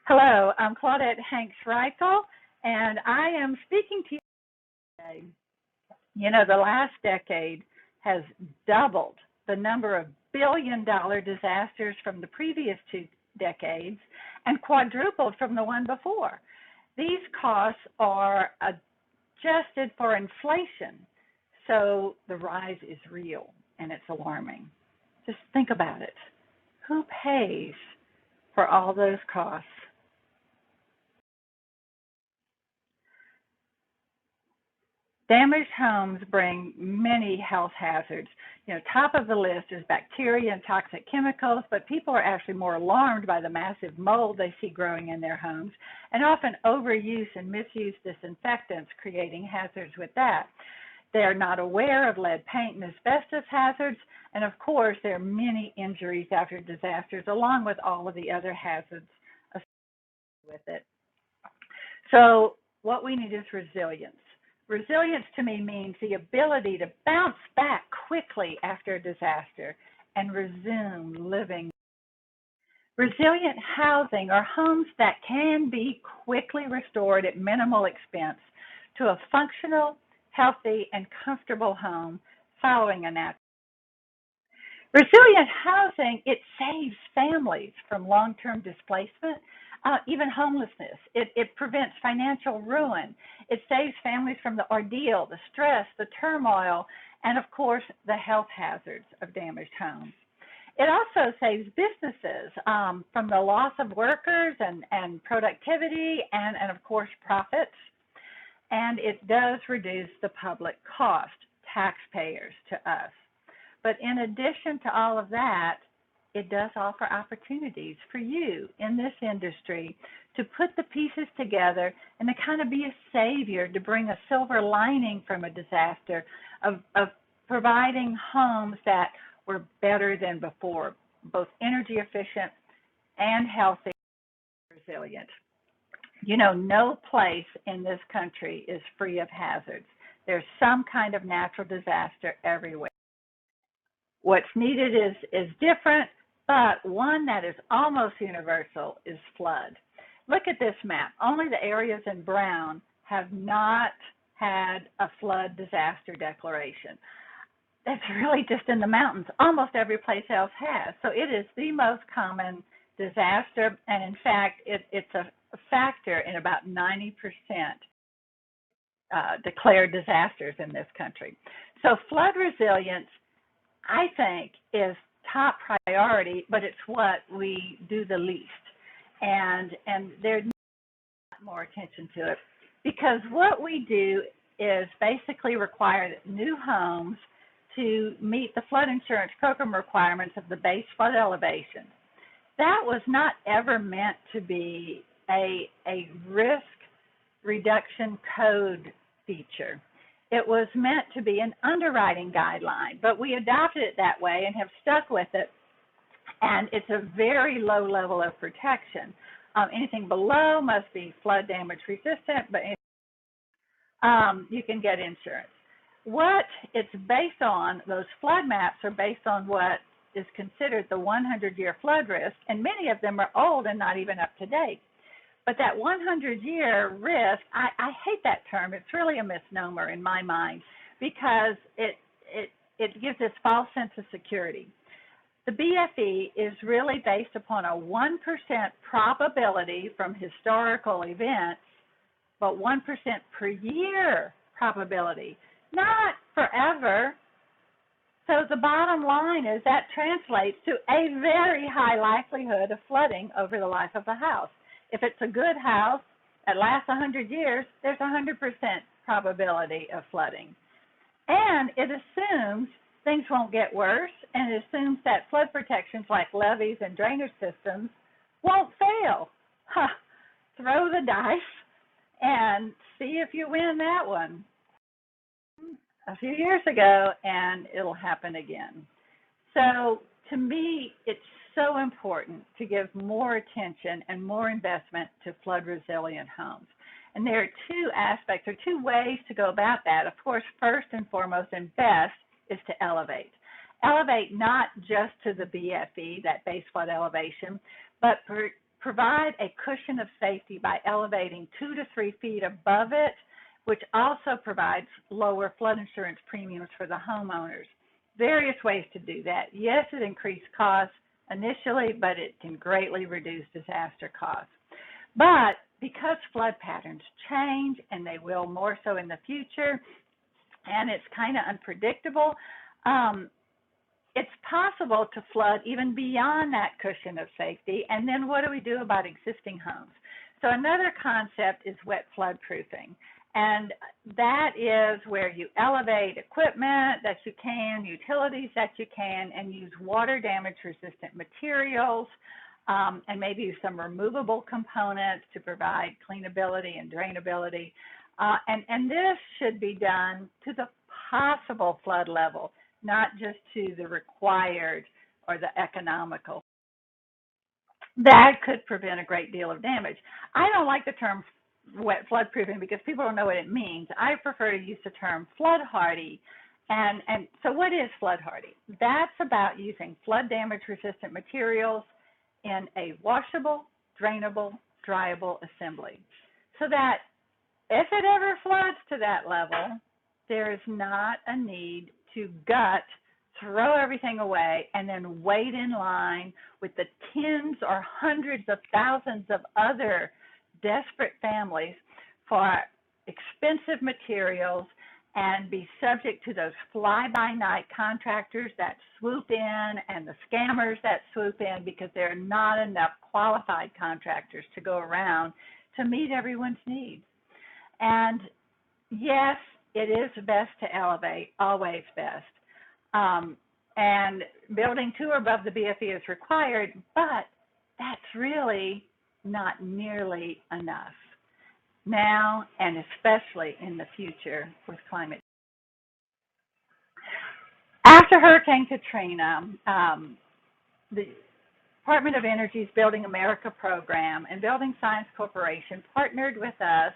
Hello, I'm Claudette Hanks-Reichel, and I am speaking to you today. You know, the last decade has doubled the number of billion-dollar disasters from the previous 2 decades and quadrupled from the one before. These costs are adjusted for inflation, so the rise is real and it's alarming. Just think about it. Who pays for all those costs? Damaged homes bring many health hazards. You know, top of the list is bacteria and toxic chemicals, but people are actually more alarmed by the massive mold they see growing in their homes, and often overuse and misuse disinfectants, creating hazards with that. They are not aware of lead paint and asbestos hazards, and of course, there are many injuries after disasters, along with all of the other hazards associated with it. So what we need is resilience. Resilience to me means the ability to bounce back quickly after a disaster and resume living. Resilient housing are homes that can be quickly restored at minimal expense to a functional, healthy, and comfortable home following a natural. Resilient housing, it saves families from long-term displacement, even homelessness. It prevents financial ruin. It saves families from the ordeal, the stress, the turmoil, and of course, the health hazards of damaged homes. It also saves businesses from the loss of workers and productivity and of course, profits. And it does reduce the public cost, taxpayers to us. But in addition to all of that, it does offer opportunities for you in this industry to put the pieces together and to kind of be a savior, to bring a silver lining from a disaster of providing homes that were better than before, both energy efficient and healthy and resilient. You know, no place in this country is free of hazards. There's some kind of natural disaster everywhere. What's needed is different, but one that is almost universal is flood. Look at this map. Only the areas in brown have not had a flood disaster declaration. That's really just in the mountains. Almost every place else has. So it is the most common disaster, and in fact, it's a factor in about 90% declared disasters in this country. So flood resilience, I think, is top priority, but it's what we do the least. And there needs more attention to it, because what we do is basically require new homes to meet the flood insurance program requirements of the base flood elevation. That was not ever meant to be a risk reduction code feature. It was meant to be an underwriting guideline, but we adopted it that way and have stuck with it, and it's a very low level of protection. Anything below must be flood damage resistant, but you can get insurance. What it's based on, those flood maps are based on what is considered the 100-year flood risk, and many of them are old and not even up to date. But that 100-year risk, I hate that term. It's really a misnomer in my mind, because it gives this false sense of security. The BFE is really based upon a 1% probability from historical events, but 1% per year probability, not forever. So the bottom line is that translates to a very high likelihood of flooding over the life of a house. If it's a good house that lasts 100 years, there's a 100% probability of flooding. And it assumes things won't get worse, and it assumes that flood protections like levees and drainage systems won't fail. Throw the dice and see if you win that one. A few years ago, and it'll happen again. So to me, it's so important to give more attention and more investment to flood resilient homes. And there are two aspects, or two ways to go about that. Of course, first and foremost and best is to elevate. Elevate not just to the BFE, that base flood elevation, but provide a cushion of safety by elevating 2 to 3 feet above it, which also provides lower flood insurance premiums for the homeowners. Various ways to do that. Yes, it increased costs initially, but it can greatly reduce disaster costs. But because flood patterns change, and they will more so in the future, and it's kind of unpredictable, it's possible to flood even beyond that cushion of safety. And then what do we do about existing homes? So another concept is wet flood proofing. And that is where you elevate equipment that you can, utilities that you can, and use water damage resistant materials, and maybe some removable components to provide cleanability and drainability. And this should be done to the possible flood level, not just to the required or the economical. That could prevent a great deal of damage. I don't like the term wet flood proofing because people don't know what it means. I prefer to use the term flood hardy. And so what is flood hardy? That's about using flood damage resistant materials in a washable, drainable, dryable assembly, so that if it ever floods to that level, there is not a need to gut, throw everything away, and then wait in line with the tens or hundreds of thousands of other desperate families for expensive materials and be subject to those fly-by-night contractors that swoop in and the scammers that swoop in, because there are not enough qualified contractors to go around to meet everyone's needs. And yes, it is best to elevate, always best. And building 2 or above the BFE is required, but that's really not nearly enough now, and especially in the future with climate. After Hurricane Katrina, the Department of Energy's Building America program and Building Science Corporation partnered with us,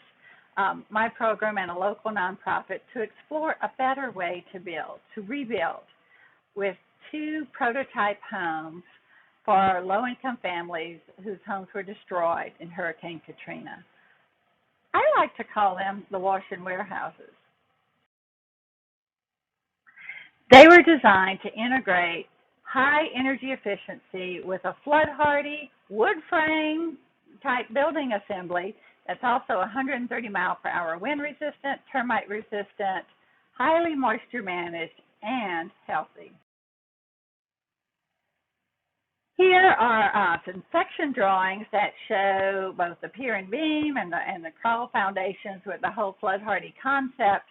my program, and a local nonprofit to explore a better way to build, to rebuild, with 2 prototype homes for low-income families whose homes were destroyed in Hurricane Katrina. I like to call them the wash-and warehouses. They were designed to integrate high energy efficiency with a flood-hardy wood frame type building assembly that's also 130 mile per hour wind resistant, termite resistant, highly moisture managed, and healthy. Here are some section drawings that show both the pier and beam and the crawl foundations with the whole flood hardy concept.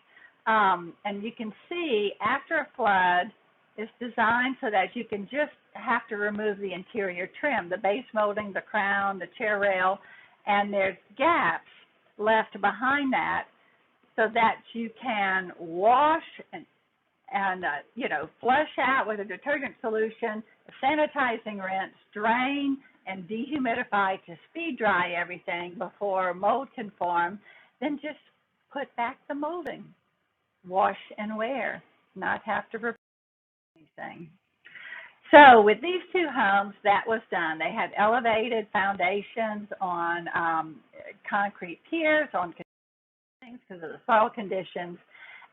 And you can see after a flood, it's designed so that you can just have to remove the interior trim, the base molding, the crown, the chair rail, and there's gaps left behind that so that you can wash and flush out with a detergent solution, sanitizing rinse, drain, and dehumidify to speed dry everything before mold can form. Then just put back the molding, wash and wear, not have to replace anything. So with these 2 homes, that was done. They had elevated foundations on concrete piers, on things because of the soil conditions,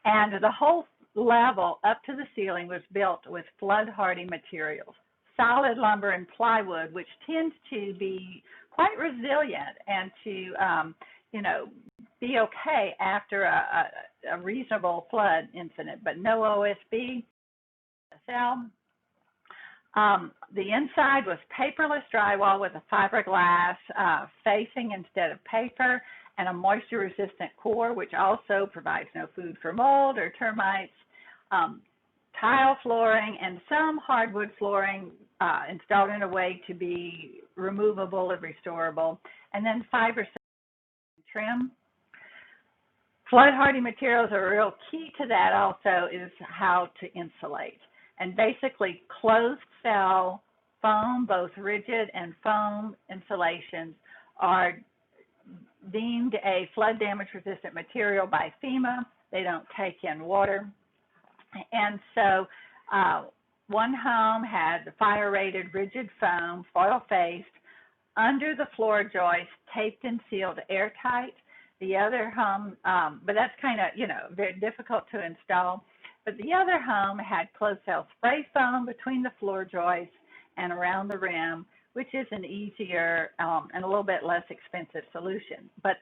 and the whole level up to the ceiling was built with flood-hardy materials, solid lumber and plywood, which tends to be quite resilient and to, be okay after a reasonable flood incident, but no OSB. The inside was paperless drywall with a fiberglass facing instead of paper, and a moisture-resistant core, which also provides no food for mold or termites. Tile flooring and some hardwood flooring installed in a way to be removable and restorable, and then fiber trim. Flood-hardy materials are a real key to that. Also is how to insulate. And basically closed cell foam, both rigid and foam insulations, are deemed a flood damage resistant material by FEMA. They don't take in water. And so one home had fire rated rigid foam, foil faced, under the floor joist, taped and sealed airtight. The other home, but that's kind of, very difficult to install. But the other home had closed cell spray foam between the floor joists and around the rim, which is an easier and a little bit less expensive solution. But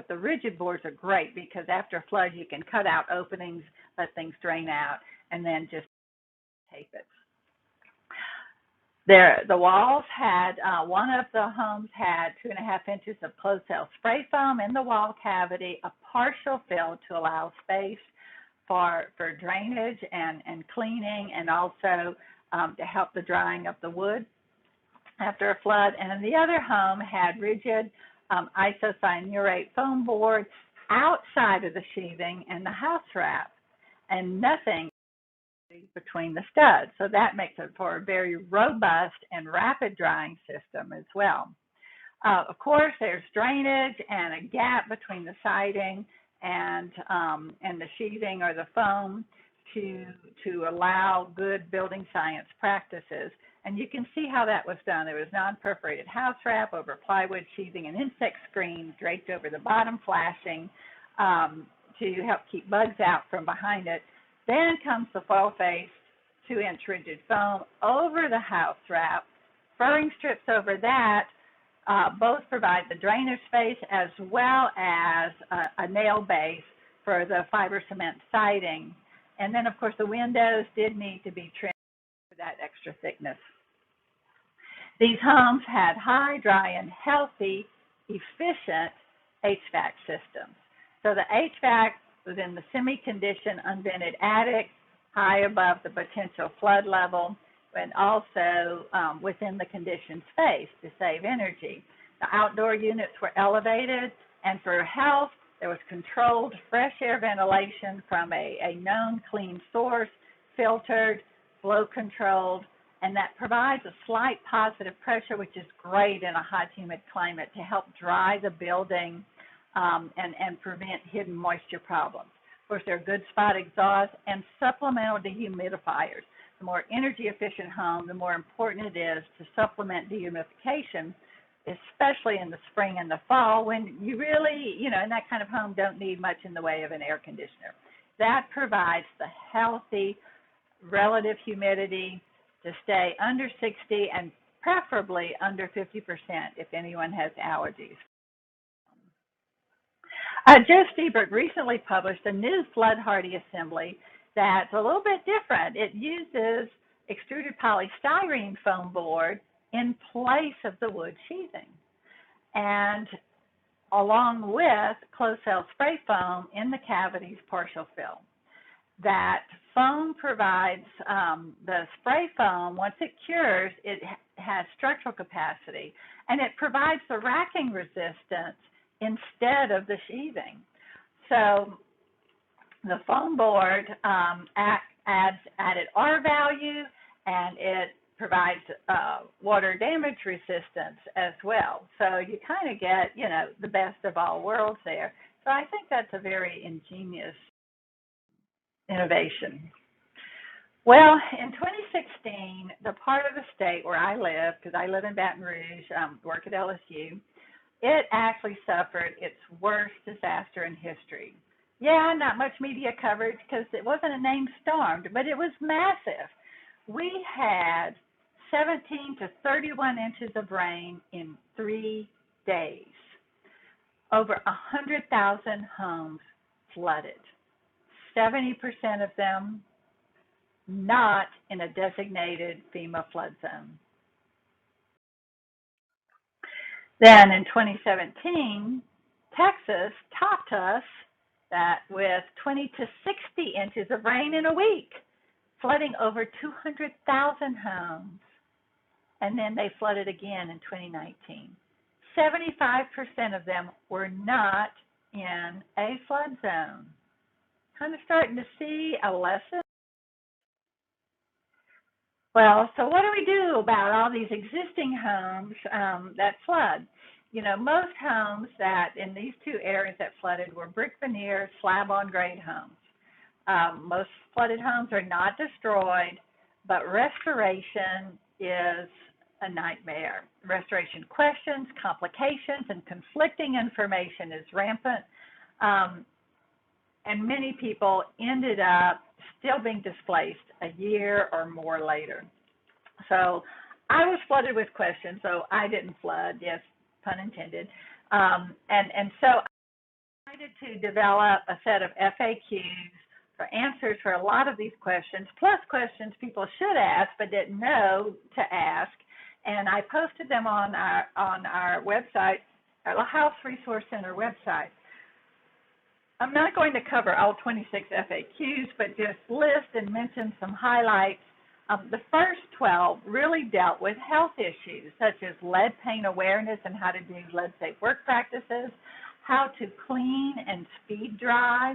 the rigid boards are great because after a flood, you can cut out openings, let things drain out, and then just tape it. The walls had, one of the homes had 2.5 inches of closed cell spray foam in the wall cavity, a partial fill to allow space for drainage and cleaning, and also to help the drying of the wood after a flood. And the other home had rigid isocyanurate foam board outside of the sheathing and the house wrap, and nothing between the studs. So that makes it for a very robust and rapid drying system as well. Of course, there's drainage and a gap between the siding and the sheathing or the foam to allow good building science practices. And you can see how that was done. There was non-perforated house wrap over plywood sheathing and insect screen draped over the bottom flashing to help keep bugs out from behind it. Then comes the foil-faced 2-inch rigid foam over the house wrap. Furring strips over that both provide the drainage space as well as a nail base for the fiber cement siding. And then, of course, the windows did need to be trimmed for that extra thickness. These homes had high, dry, and healthy, efficient HVAC systems. So the HVAC was in the semi-conditioned, unvented attic, high above the potential flood level, and also within the conditioned space to save energy. The outdoor units were elevated, and for health, there was controlled fresh air ventilation from a known clean source, filtered, flow controlled, and that provides a slight positive pressure, which is great in a hot, humid climate to help dry the building and prevent hidden moisture problems. Of course, there are good spot exhausts and supplemental dehumidifiers. The more energy efficient home, the more important it is to supplement dehumidification, especially in the spring and the fall when you really, in that kind of home don't need much in the way of an air conditioner. That provides the healthy relative humidity to stay under 60 and preferably under 50% if anyone has allergies. Joe Stiebert recently published a new flood-hardy assembly that's a little bit different. It uses extruded polystyrene foam board in place of the wood sheathing, and along with closed cell spray foam in the cavity's partial fill. That foam provides, the spray foam, once it cures, it has structural capacity, and it provides the racking resistance instead of the sheathing. So the foam board adds added R value, and it provides water damage resistance as well. So you kind of get, the best of all worlds there. So I think that's a very ingenious innovation. Well, in 2016, the part of the state where I live, because I live in Baton Rouge, work at LSU, it actually suffered its worst disaster in history. Yeah, not much media coverage because it wasn't a named storm, but it was massive. We had 17 to 31 inches of rain in 3 days. Over 100,000 homes flooded. 70% of them not in a designated FEMA flood zone. Then in 2017, Texas topped us that with 20 to 60 inches of rain in a week, flooding over 200,000 homes. And then they flooded again in 2019. 75% of them were not in a flood zone. Kind of starting to see a lesson. Well, so what do we do about all these existing homes that flood? Most homes that in these two areas that flooded were brick veneer, slab-on-grade homes. Most flooded homes are not destroyed, but restoration is a nightmare. Restoration questions, complications, and conflicting information is rampant, and many people ended up still being displaced a year or more later. So I was flooded with questions, so I didn't flood, yes, pun intended. And so I decided to develop a set of FAQs for answers for a lot of these questions, plus questions people should ask but didn't know to ask. And I posted them on our website, our House Resource Center website. I'm not going to cover all 26 FAQs, but just list and mention some highlights. The first 12 really dealt with health issues, such as lead paint awareness and how to do lead-safe work practices, how to clean and speed dry,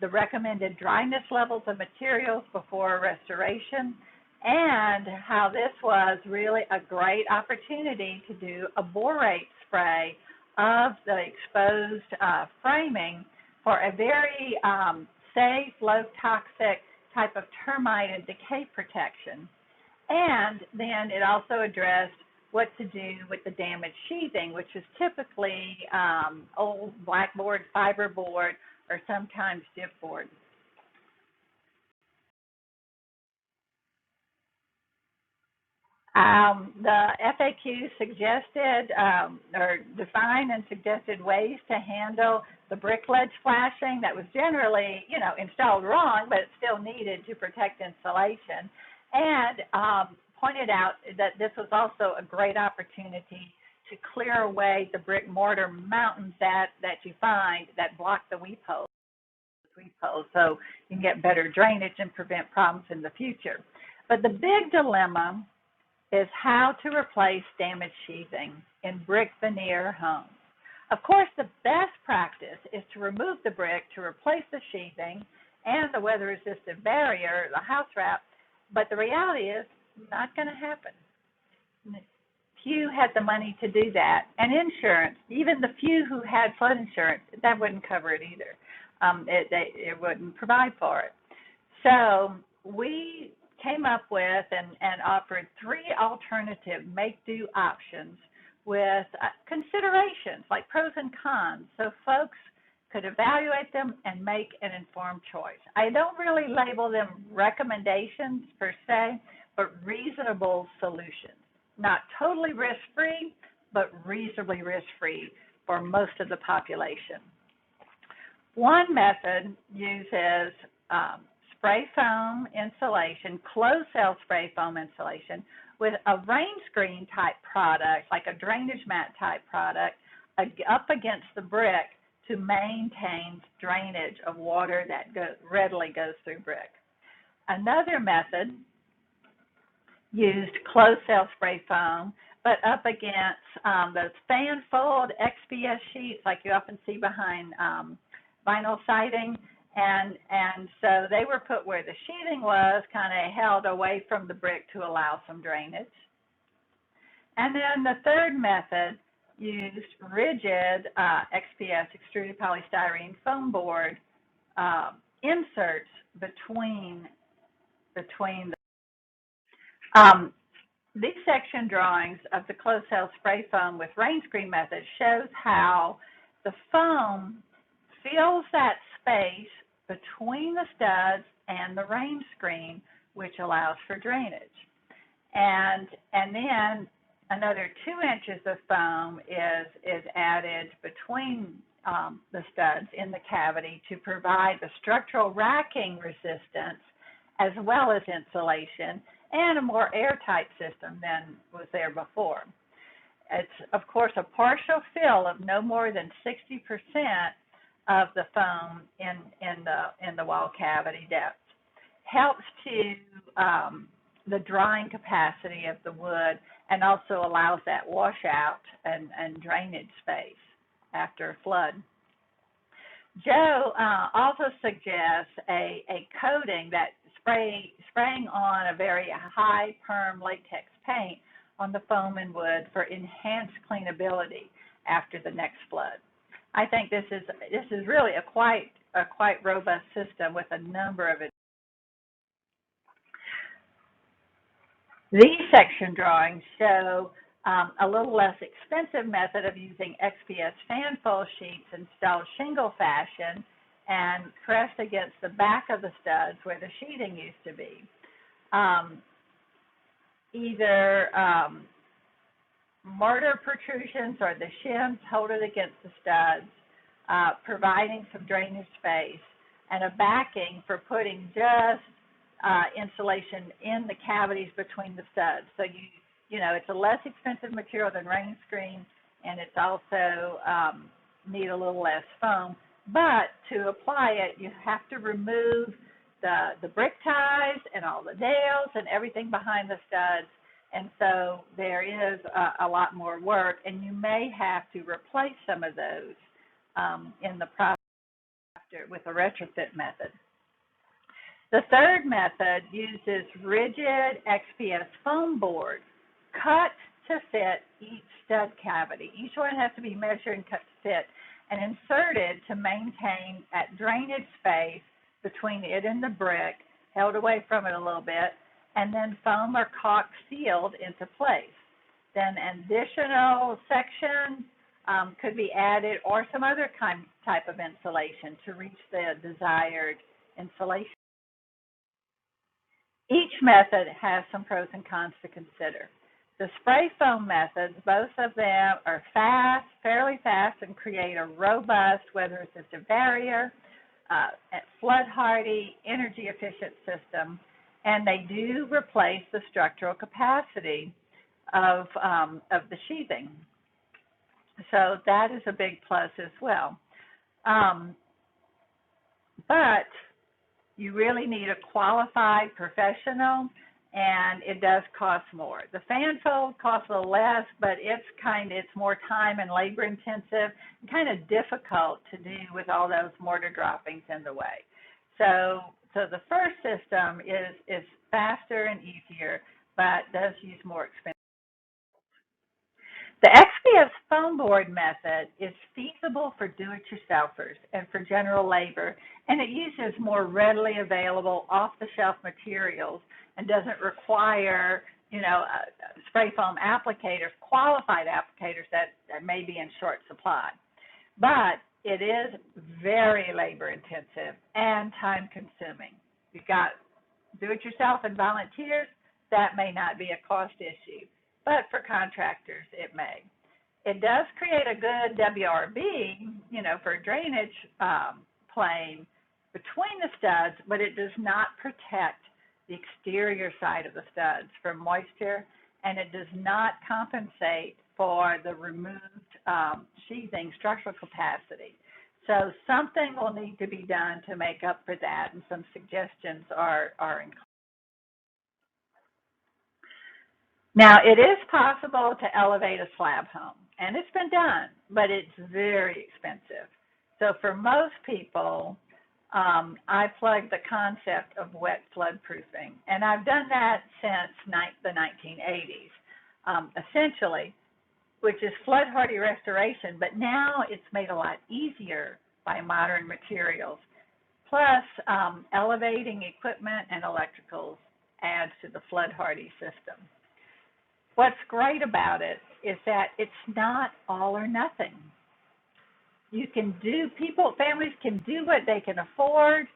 the recommended dryness levels of materials before restoration, and how this was really a great opportunity to do a borate spray of the exposed framing for a very safe, low-toxic type of termite and decay protection. And then it also addressed what to do with the damaged sheathing, which is typically old blackboard, fiberboard, or sometimes gypboard. The FAQ suggested or defined and suggested ways to handle the brick ledge flashing that was generally, installed wrong, but it still needed to protect insulation, and pointed out that this was also a great opportunity to clear away the brick mortar mountains that you find that block the weep holes, so you can get better drainage and prevent problems in the future. But the big dilemma is how to replace damaged sheathing in brick veneer homes. Of course, the best practice is to remove the brick to replace the sheathing and the weather-resistant barrier, the house wrap, but the reality is not going to happen. Few had the money to do that, and insurance, even the few who had flood insurance, that wouldn't cover it either. It wouldn't provide for it. So we came up with and offered 3 alternative make-do options with considerations like pros and cons, so folks could evaluate them and make an informed choice. I don't really label them recommendations per se, but reasonable solutions. Not totally risk-free, but reasonably risk-free for most of the population. One method uses spray foam insulation, closed cell spray foam insulation with a rain screen type product, like a drainage mat type product, up against the brick to maintain drainage of water that readily goes through brick. Another method used closed cell spray foam, but up against those fan fold XPS sheets like you often see behind vinyl siding. And so they were put where the sheathing was, kind of held away from the brick to allow some drainage. And then the third method used rigid XPS, extruded polystyrene foam board inserts between the these section drawings of the closed cell spray foam with rain screen method shows how the foam fills that space between the studs and the rain screen, which allows for drainage. And then another 2 inches of foam is added between the studs in the cavity to provide the structural racking resistance as well as insulation and a more airtight system than was there before. It's, of course, a partial fill of no more than 60% of the foam in the wall cavity depth. Helps to the drying capacity of the wood and also allows that washout and drainage space after a flood. Joe also suggests a coating that spraying on a very high perm latex paint on the foam and wood for enhanced cleanability after the next flood. I think this is really a quite robust system with a number of These section drawings show a little less expensive method of using XPS fan fold sheets installed shingle fashion and pressed against the back of the studs where the sheathing used to be. Either mortar protrusions or the shims hold it against the studs, providing some drainage space and a backing for putting just insulation in the cavities between the studs. So you know, it's a less expensive material than rain screen, and it's also need a little less foam. But to apply it, you have to remove the brick ties and all the nails and everything behind the studs. And so there is a lot more work, and you may have to replace some of those in the process with a retrofit method. The third method uses rigid XPS foam board cut to fit each stud cavity. Each one has to be measured and cut to fit and inserted to maintain that drainage space between it and the brick, held away from it a little bit, and then foam or caulk sealed into place. Then an additional section could be added or some other type of insulation to reach the desired insulation. Each method has some pros and cons to consider. The spray foam methods, both of them are fast, fairly fast, and create a robust weather-resistant barrier, flood-hardy, energy-efficient system, and they do replace the structural capacity of the sheathing. So that is a big plus as well. But you really need a qualified professional, and it does cost more. The fan fold costs a little less, but it's more time and labor intensive and kind of difficult to do with all those mortar droppings in the way. So the first system is faster and easier, but does use more expensive. The XPS foam board method is feasible for do-it-yourselfers and for general labor, and it uses more readily available off-the-shelf materials and doesn't require, spray foam applicators, qualified applicators that may be in short supply. But it is very labor-intensive and time-consuming. You've got do-it-yourself and volunteers, that may not be a cost issue. But for contractors, it may. It does create a good WRB, for drainage plane between the studs, but it does not protect the exterior side of the studs from moisture, and it does not compensate for the removed sheathing structural capacity. So something will need to be done to make up for that, and some suggestions are included. Now, it is possible to elevate a slab home, and it's been done, but it's very expensive. So for most people, I plug the concept of wet flood proofing, and I've done that since the 1980s, essentially, which is flood hardy restoration, but now it's made a lot easier by modern materials. Plus, elevating equipment and electricals adds to the flood hardy system. What's great about it is that it's not all or nothing. Families can do what they can afford,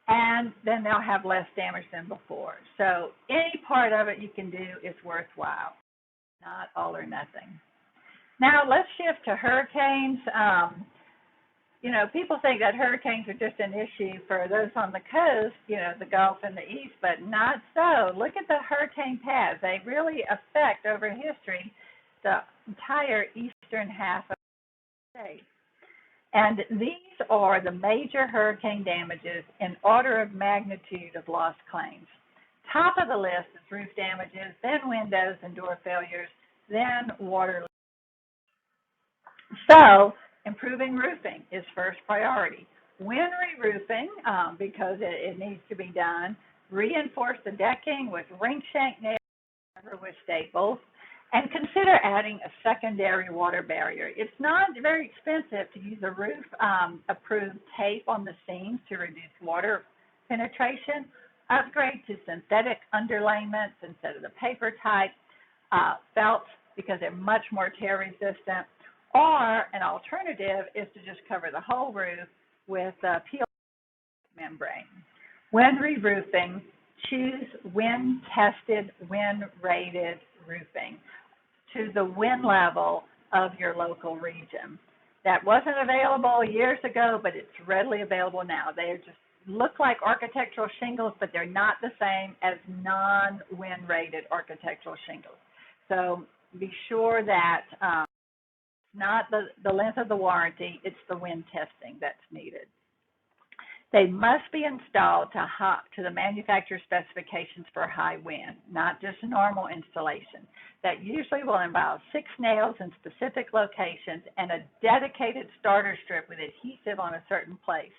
and then they'll have less damage than before. So any part of it you can do is worthwhile, not all or nothing. Now let's shift to hurricanes. People think that hurricanes are just an issue for those on the coast, the Gulf and the East, but not so. Look at the hurricane paths. They really affect, over history, the entire eastern half of the state. And these are the major hurricane damages in order of magnitude of lost claims. Top of the list is roof damages, then windows and door failures, then water. So, improving roofing is first priority. When re-roofing, because it needs to be done, reinforce the decking with ring shank nails with staples, and consider adding a secondary water barrier. It's not very expensive to use a roof-approved tape on the seams to reduce water penetration, upgrade to synthetic underlayments instead of the paper type felt because they're much more tear resistant. Or an alternative is to just cover the whole roof with a peel membrane. When re-roofing, choose wind-tested, wind-rated roofing to the wind level of your local region. That wasn't available years ago, but it's readily available now. They just look like architectural shingles, but they're not the same as non-wind rated architectural shingles. So be sure that not the length of the warranty, it's the wind testing that's needed. They must be installed to the manufacturer's specifications for high wind, not just normal installation. That usually will involve 6 nails in specific locations and a dedicated starter strip with adhesive on a certain place,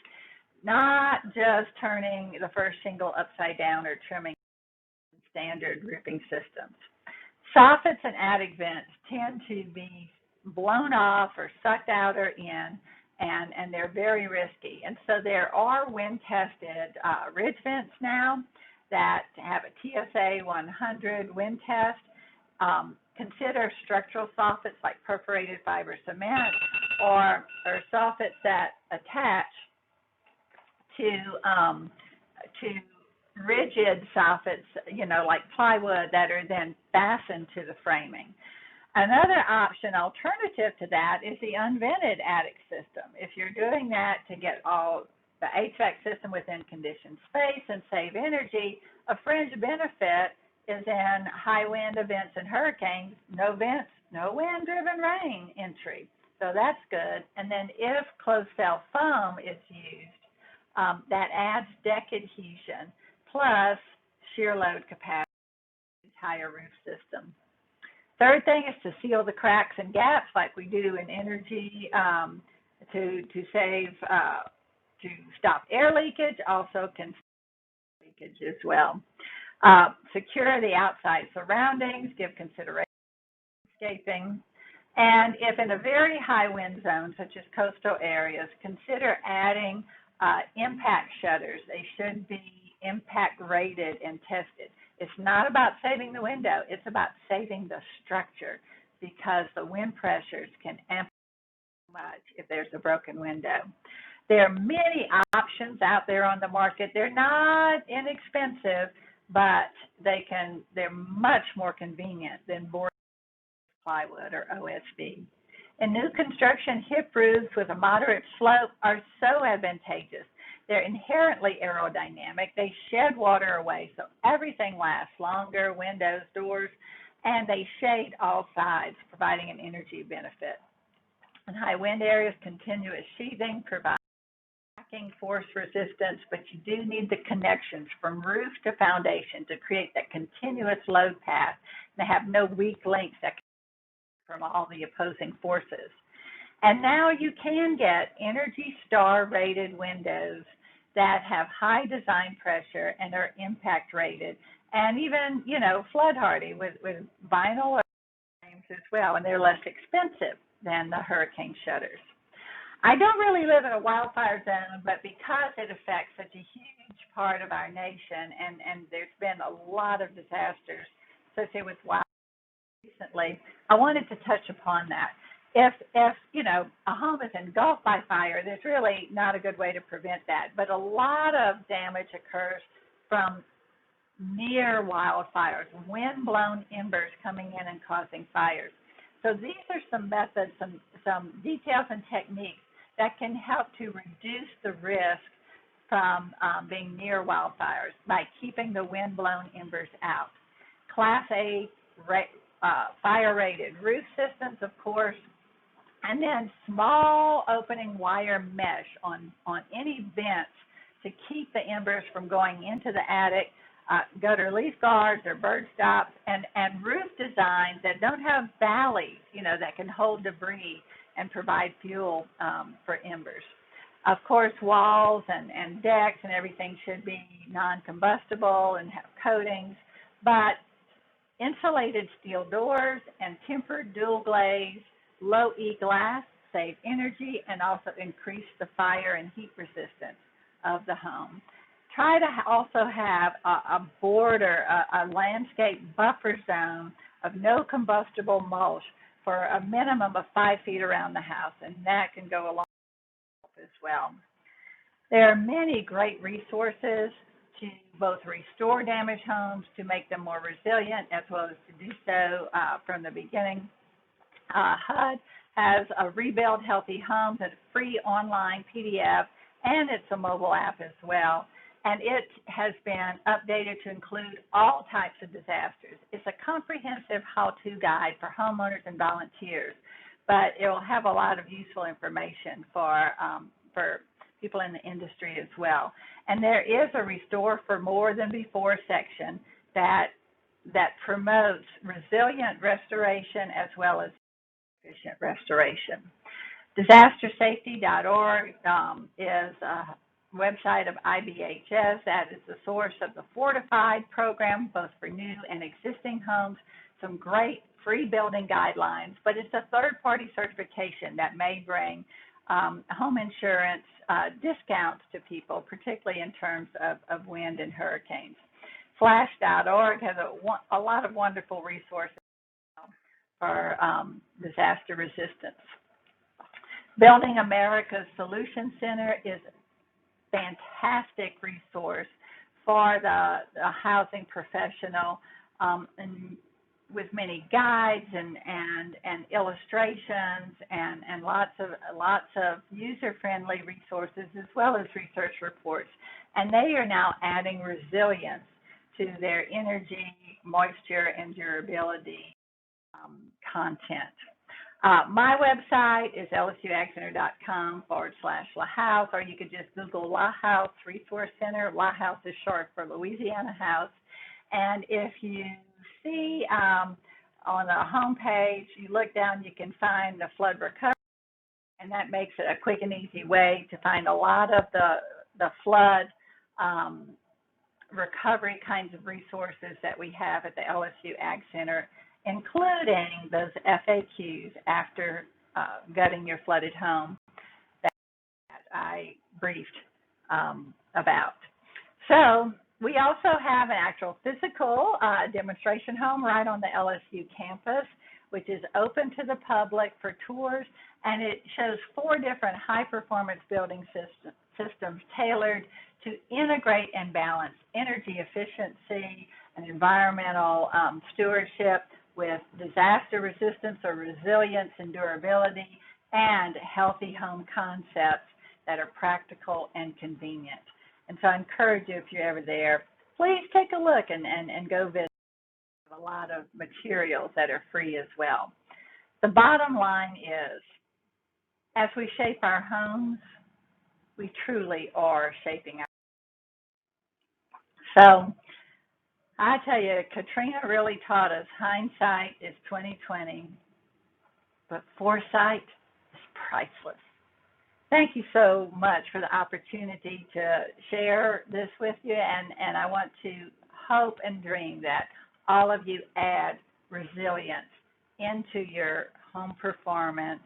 not just turning the first shingle upside down or trimming standard roofing systems. Soffits and attic vents tend to be blown off or sucked out or in, and they're very risky. And so there are wind-tested ridge vents now that have a TSA 100 wind test. Consider structural soffits like perforated fiber cement or soffits that attach to rigid soffits, like plywood that are then fastened to the framing. Another alternative to that is the unvented attic system. If you're doing that to get all the HVAC system within conditioned space and save energy, a fringe benefit is in high wind events and hurricanes, no vents, no wind-driven rain entry. So that's good. And then if closed cell foam is used, that adds deck adhesion plus shear load capacity to the entire roof system. Third thing is to seal the cracks and gaps like we do in energy to stop air leakage, also can stop leakage as well. Secure the outside surroundings, give consideration to landscaping. And if in a very high wind zone, such as coastal areas, consider adding impact shutters. They should be impact rated and tested. It's not about saving the window, it's about saving the structure because the wind pressures can amplify much if there's a broken window. There are many options out there on the market. They're not inexpensive, but they're much more convenient than board plywood or OSB. In new construction, hip roofs with a moderate slope are so advantageous. They're inherently aerodynamic. They shed water away, so everything lasts longer, windows, doors, and they shade all sides, providing an energy benefit. In high wind areas, continuous sheathing provides cracking, force resistance, but you do need the connections from roof to foundation to create that continuous load path. They have no weak links that come from all the opposing forces. And now you can get Energy Star rated windows that have high design pressure and are impact rated, and even, flood hardy with vinyl or frames as well, and they're less expensive than the hurricane shutters. I don't really live in a wildfire zone, but because it affects such a huge part of our nation, and there's been a lot of disasters associated with wildfires recently, I wanted to touch upon that. If a home is engulfed by fire, there's really not a good way to prevent that. But a lot of damage occurs from near wildfires, wind-blown embers coming in and causing fires. So these are some methods, some details and techniques that can help to reduce the risk from being near wildfires by keeping the wind-blown embers out. Class A fire-rated roof systems, of course, and then small opening wire mesh on any vents to keep the embers from going into the attic, gutter leaf guards or bird stops, and roof designs that don't have valleys, that can hold debris and provide fuel for embers. Of course, walls and decks and everything should be non-combustible and have coatings, but insulated steel doors and tempered dual glaze low E glass save energy and also increase the fire and heat resistance of the home. try to also have a border, a landscape buffer zone of no combustible mulch for a minimum of 5 feet around the house, and that can go along as well. There are many great resources to both restore damaged homes, to make them more resilient, as well as to do so from the beginning. HUD has a Rebuild Healthy Homes, a free online PDF, and it's a mobile app as well. And it has been updated to include all types of disasters. It's a comprehensive how-to guide for homeowners and volunteers, but it will have a lot of useful information for people in the industry as well. And there is a Restore for More Than Before section that promotes resilient restoration as well as efficient restoration. Disastersafety.org is a website of IBHS that is the source of the Fortified program, both for new and existing homes. Some great free building guidelines, but it's a third-party certification that may bring home insurance discounts to people, particularly in terms of wind and hurricanes. Flash.org has a lot of wonderful resources for disaster resistance. Building America's Solution Center is a fantastic resource for the housing professional, and with many guides and illustrations and lots of user-friendly resources, as well as research reports. And they are now adding resilience to their energy, moisture, and durability content. My website is lsuagcenter.com/La House, or you could just Google La House Resource Center. La House is short for Louisiana House. And if you see on the home page, you look down, you can find the flood recovery, and that makes it a quick and easy way to find a lot of the flood recovery kinds of resources that we have at the LSU Ag Center, including those FAQs after gutting your flooded home that I briefed about. So we also have an actual physical demonstration home right on the LSU campus, which is open to the public for tours, and it shows 4 different high-performance building systems tailored to integrate and balance energy efficiency and environmental stewardship with disaster resistance or resilience and durability, and healthy home concepts that are practical and convenient. And so I encourage you, if you're ever there, please take a look and go visit. A lot of materials that are free as well. The bottom line is, as we shape our homes, we truly are shaping our. So I tell you, Katrina really taught us hindsight is 20/20, but foresight is priceless. Thank you so much for the opportunity to share this with you, and I want to hope and dream that all of you add resilience into your home performance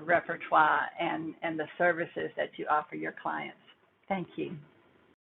repertoire and the services that you offer your clients. Thank you.